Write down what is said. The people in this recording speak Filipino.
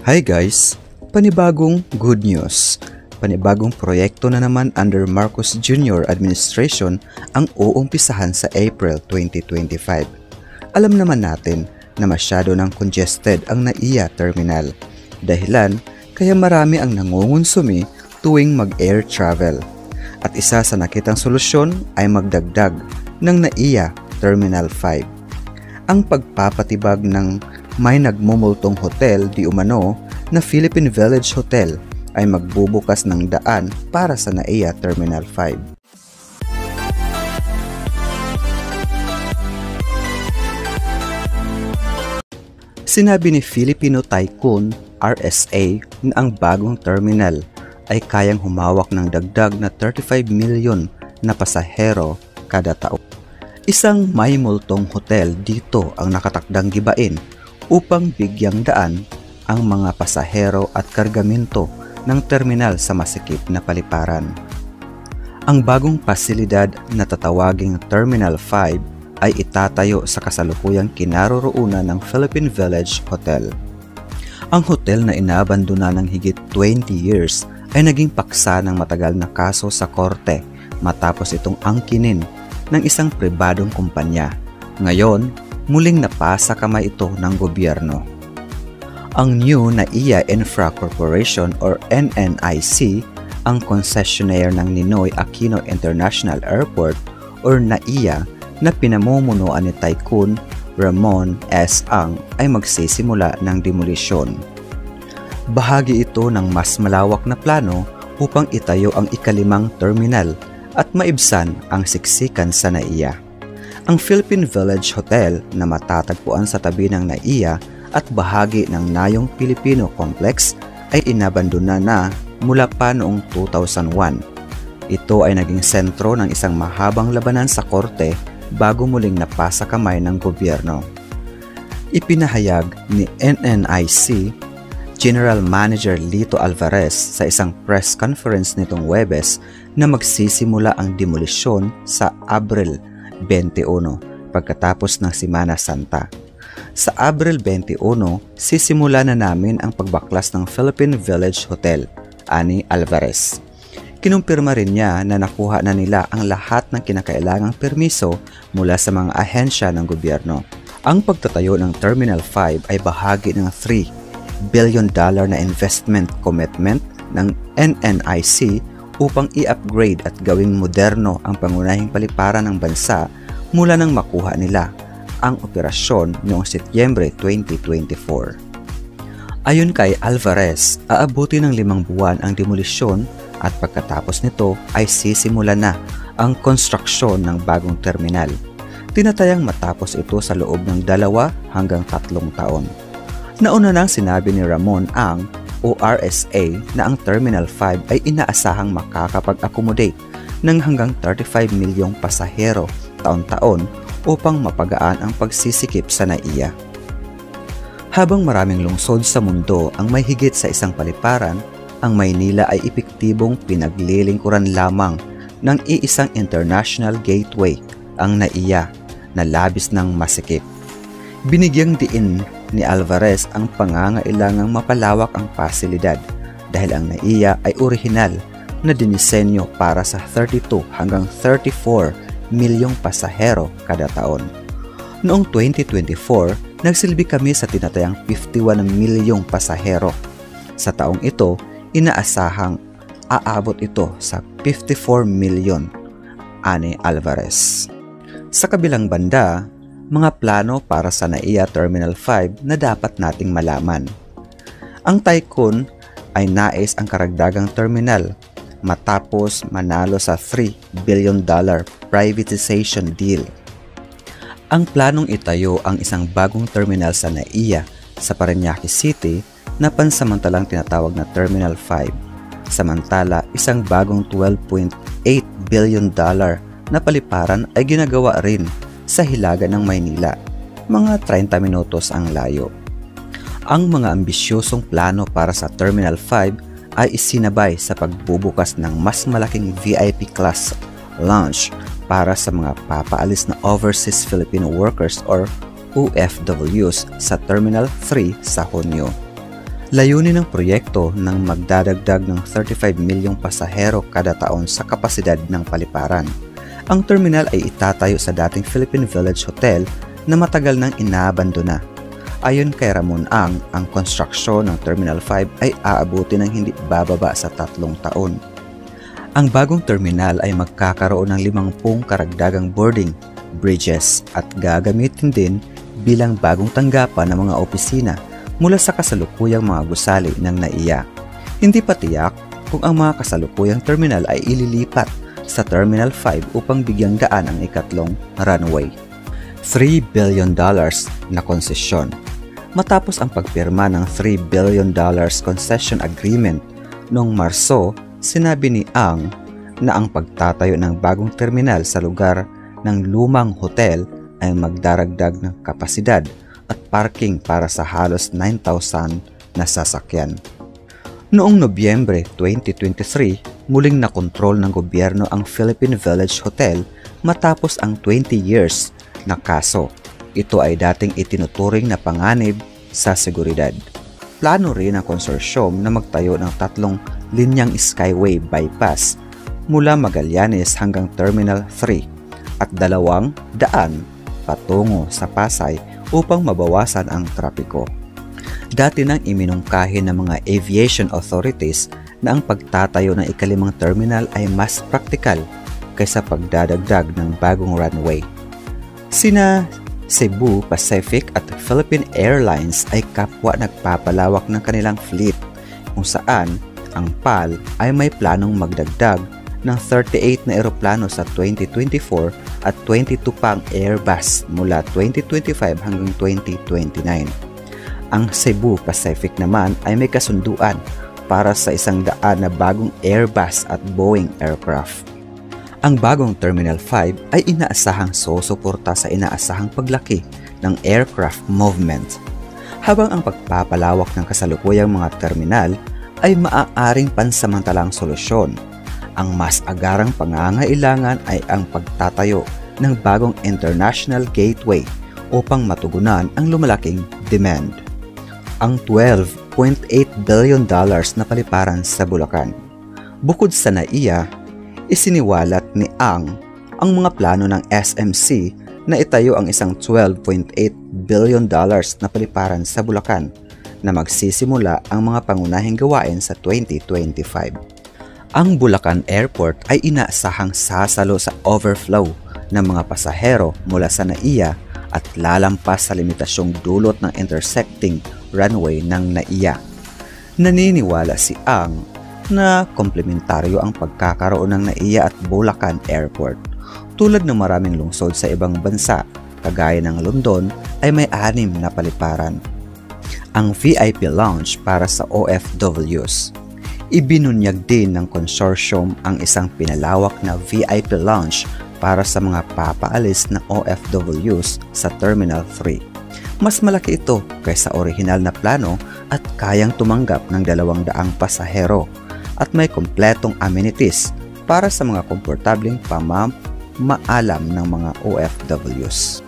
Hi guys! Panibagong good news. Panibagong proyekto na naman under Marcos Jr. administration ang uumpisahan sa April 2025. Alam naman natin na masyado ng congested ang NAIA terminal. Dahilan kaya marami ang nangungonsumi tuwing mag-air travel. At isa sa nakitang solusyon ay magdagdag ng NAIA Terminal 5. Ang pagpapatibag ng may nagmumultong hotel di umano na Philippine Village Hotel ay magbubukas ng daan para sa NAIA Terminal 5. Sinabi ni Filipino Tycoon RSA na ang bagong terminal ay kayang humawak ng dagdag na 35 milyon na pasahero kada taon. Isang may multong hotel dito ang nakatakdang gibain upang bigyang daan ang mga pasahero at kargamento ng terminal sa masikip na paliparan. Ang bagong pasilidad na tatawaging Terminal 5 ay itatayo sa kasalukuyang kinaroroonan ng Philippine Village Hotel. Ang hotel na inabandona ng higit 20 years ay naging paksa ng matagal na kaso sa korte matapos itong angkinin ng isang pribadong kumpanya. Ngayon, muling napasa kamay ito ng gobyerno. Ang new NAIA Infra Corporation or NNIC, ang concessionaire ng Ninoy Aquino International Airport or NAIA na pinamumunuan ni Tycoon Ramon S. Ang ay magsisimula ng demolisyon. Bahagi ito ng mas malawak na plano upang itayo ang ikalimang terminal at maibsan ang siksikan sa NAIA. Ang Philippine Village Hotel na matatagpuan sa tabi ng NAIA at bahagi ng Nayong Pilipino Complex ay inabandona na mula pa noong 2001. Ito ay naging sentro ng isang mahabang labanan sa korte bago muling napasa kamay ng gobyerno. Ipinahayag ni NNIC General Manager Lito Alvarez sa isang press conference nitong Huwebes na magsisimula ang demolisyon sa Abril 21 pagkatapos ng Semana Santa. Sa Abril 21, sisimula na namin ang pagbaklas ng Philippine Village Hotel, ani Alvarez. Kinumpirma rin niya na nakuha na nila ang lahat ng kinakailangang permiso mula sa mga ahensya ng gobyerno. Ang pagtatayo ng Terminal 5 ay bahagi ng $3 billion na investment commitment ng NNIC upang i-upgrade at gawing moderno ang pangunahing paliparan ng bansa mula nang makuha nila ang operasyon noong Setyembre 2024. Ayon kay Alvarez, aabuti ng 5 buwan ang demolisyon at pagkatapos nito ay sisimula na ang konstruksyon ng bagong terminal. Tinatayang matapos ito sa loob ng 2 hanggang 3 taon. Nauna nang sinabi ni Ramon Ang o RSA na ang Terminal 5 ay inaasahang makakapag-accommodate ng hanggang 35 milyong pasahero taon-taon upang mapagaan ang pagsisikip sa NAIA. Habang maraming lungsod sa mundo ang may higit sa isang paliparan, ang Maynila ay epektibong pinaglilingkuran lamang ng iisang international gateway, ang NAIA, na labis ng masikip. Binigyang diin ni Alvarez ang pangangailangang mapalawak ang pasilidad dahil ang NAIA ay orihinal na dinisenyo para sa 32 hanggang 34 milyong pasahero kada taon. Noong 2024, nagsilbi kami sa tinatayang 51 milyong pasahero. Sa taong ito, inaasahang aabot ito sa 54 milyon, ani Alvarez. Sa kabilang banda, mga plano para sa NAIA Terminal 5 na dapat nating malaman. Ang Tycoon ay nais ang karagdagang terminal matapos manalo sa $3 billion privatization deal. Ang planong itayo ang isang bagong terminal sa NAIA sa Parañaque City na pansamantalang tinatawag na Terminal 5. Samantala, isang bagong $12.8 billion na paliparan ay ginagawa rin sa hilaga ng Maynila, mga 30 minutos ang layo. Ang mga ambisyosong plano para sa Terminal 5 ay isinabay sa pagbubukas ng mas malaking VIP class lounge para sa mga papaalis na overseas Filipino workers or OFWs sa Terminal 3 sa Hunyo. Layunin ng proyekto ng magdadagdag ng 35 milyong pasahero kada taon sa kapasidad ng paliparan. Ang terminal ay itatayo sa dating Philippine Village Hotel na matagal nang inaabandona. Ayon kay Ramon ang konstruksyon ng Terminal 5 ay aabuti ng hindi bababa sa 3 taon. Ang bagong terminal ay magkakaroon ng 50 karagdagang boarding, bridges at gagamitin din bilang bagong tanggapan ng mga opisina mula sa kasalukuyang mga gusali ng NAIA. Hindi pa tiyak kung ang mga kasalukuyang terminal ay ililipat sa Terminal 5 upang bigyang daan ang ikatlong runway. $3 billion na konsesyon. Matapos ang pagpirma ng $3 billion concession agreement noong Marso, sinabi ni Ang na ang pagtatayo ng bagong terminal sa lugar ng lumang hotel ay magdaragdag ng kapasidad at parking para sa halos 9,000 na sasakyan. Noong Nobyembre 2023, muling nakontrol ng gobyerno ang Philippine Village Hotel matapos ang 20 years na kaso. Ito ay dating itinuturing na panganib sa seguridad. Plano rin ng konsorsyum na magtayo ng 3 linyang skyway bypass mula Magallanes hanggang Terminal 3 at 200 patungo sa Pasay upang mabawasan ang trapiko. Dati nang iminungkahi ng mga aviation authorities na ang pagtatayo ng ikalimang terminal ay mas praktikal kaysa pagdadagdag ng bagong runway. Sina Cebu Pacific at Philippine Airlines ay kapwa nagpapalawak ng kanilang fleet kung saan ang PAL ay may planong magdagdag ng 38 na eroplano sa 2024 at 22 pang Airbus mula 2025 hanggang 2029. Ang Cebu Pacific naman ay may kasunduan para sa 100 na bagong Airbus at Boeing aircraft. Ang bagong Terminal 5 ay inaasahang susuporta sa inaasahang paglaki ng aircraft movement, habang ang pagpapalawak ng kasalukuyang mga terminal ay maaaring pansamantalang solusyon. Ang mas agarang pangangailangan ay ang pagtatayo ng bagong international gateway upang matugunan ang lumalaking demand. Ang $12.8 billion na paliparan sa Bulacan. Bukod sa NAIA, isiniwalat ni ang mga plano ng SMC na itayo ang isang $12.8 billion na paliparan sa Bulacan na magsisimula ang mga pangunahing gawain sa 2025. Ang Bulacan Airport ay inaasahang sasalo sa overflow ng mga pasahero mula sa NAIA at lalampas sa limitasyong dulot ng intersecting runway ng NAIA. Naniniwala si Ang na komplementaryo ang pagkakaroon ng NAIA at Bulacan Airport. Tulad ng maraming lungsod sa ibang bansa, kagaya ng London, ay may 6 na paliparan. Ang VIP lounge para sa OFWs. Ibinunyag din ng consortium ang isang pinalawak na VIP lounge para sa mga papaalis na OFWs sa Terminal 3. Mas malaki ito kaysa orihinal na plano at kayang tumanggap ng 200 pasahero at may kompletong amenities para sa mga komportableng pamamaalam ng mga OFWs.